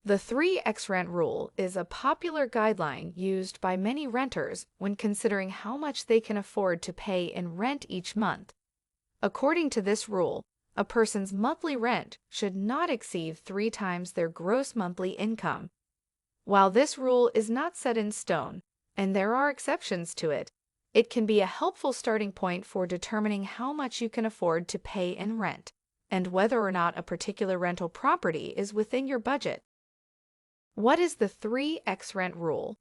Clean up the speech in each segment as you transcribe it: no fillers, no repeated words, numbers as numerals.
The 3x rent rule is a popular guideline used by many renters when considering how much they can afford to pay in rent each month. According to this rule, a person's monthly rent should not exceed 3 times their gross monthly income. While this rule is not set in stone, and there are exceptions to it, it can be a helpful starting point for determining how much you can afford to pay in rent, and whether or not a particular rental property is within your budget. What is the 3x rent rule?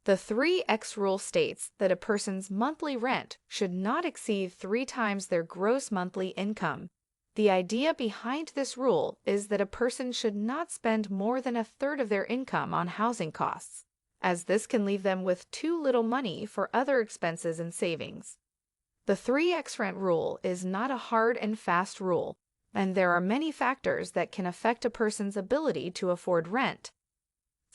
The 3x rule states that a person's monthly rent should not exceed 3 times their gross monthly income. The idea behind this rule is that a person should not spend more than a third of their income on housing costs, as this can leave them with too little money for other expenses and savings. The 3x rent rule is not a hard and fast rule, and there are many factors that can affect a person's ability to afford rent.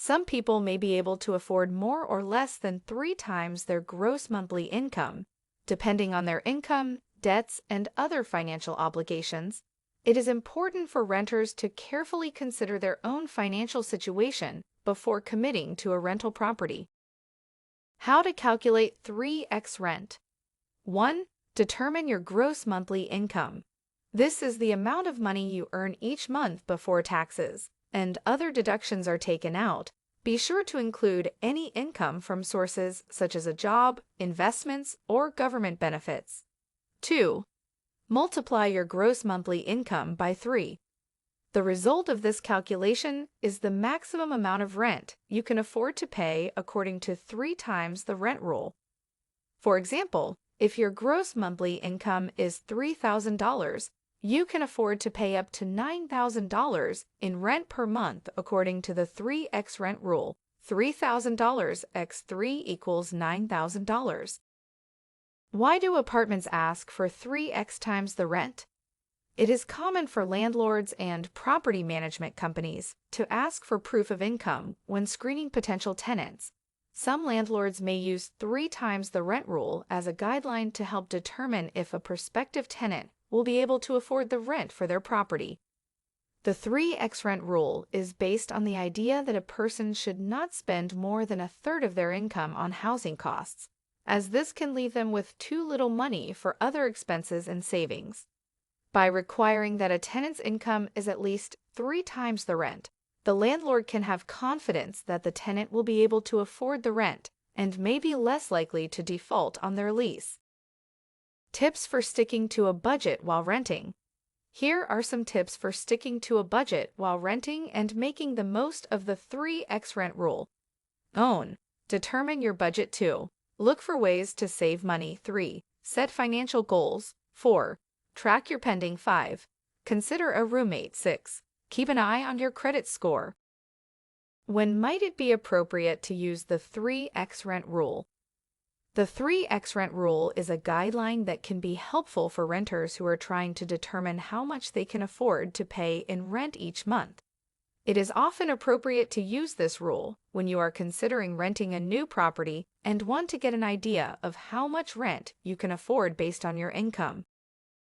Some people may be able to afford more or less than 3 times their gross monthly income, depending on their income, debts, and other financial obligations. It is important for renters to carefully consider their own financial situation before committing to a rental property. How to calculate 3x rent. 1. Determine your gross monthly income. This is the amount of money you earn each month before taxes and other deductions are taken out. Be sure to include any income from sources such as a job, investments, or government benefits. 2. Multiply your gross monthly income by 3. The result of this calculation is the maximum amount of rent you can afford to pay according to 3 times the rent rule. For example, if your gross monthly income is $3,000, you can afford to pay up to $9,000 in rent per month according to the 3x rent rule. $3,000 x 3 equals $9,000. Why do apartments ask for 3x times the rent? It is common for landlords and property management companies to ask for proof of income when screening potential tenants. Some landlords may use 3 times the rent rule as a guideline to help determine if a prospective tenant will be able to afford the rent for their property. The 3x rent rule is based on the idea that a person should not spend more than a third of their income on housing costs, as this can leave them with too little money for other expenses and savings. By requiring that a tenant's income is at least 3 times the rent, the landlord can have confidence that the tenant will be able to afford the rent and may be less likely to default on their lease. Tips for sticking to a budget while renting. Here are some tips for sticking to a budget while renting and making the most of the 3x rent rule. Own. Determine your budget. 2. Look for ways to save money. 3. Set financial goals. 4. Track your spending. 5. Consider a roommate. 6. Keep an eye on your credit score. When might it be appropriate to use the 3x rent rule? The 3x rent rule is a guideline that can be helpful for renters who are trying to determine how much they can afford to pay in rent each month. It is often appropriate to use this rule when you are considering renting a new property and want to get an idea of how much rent you can afford based on your income.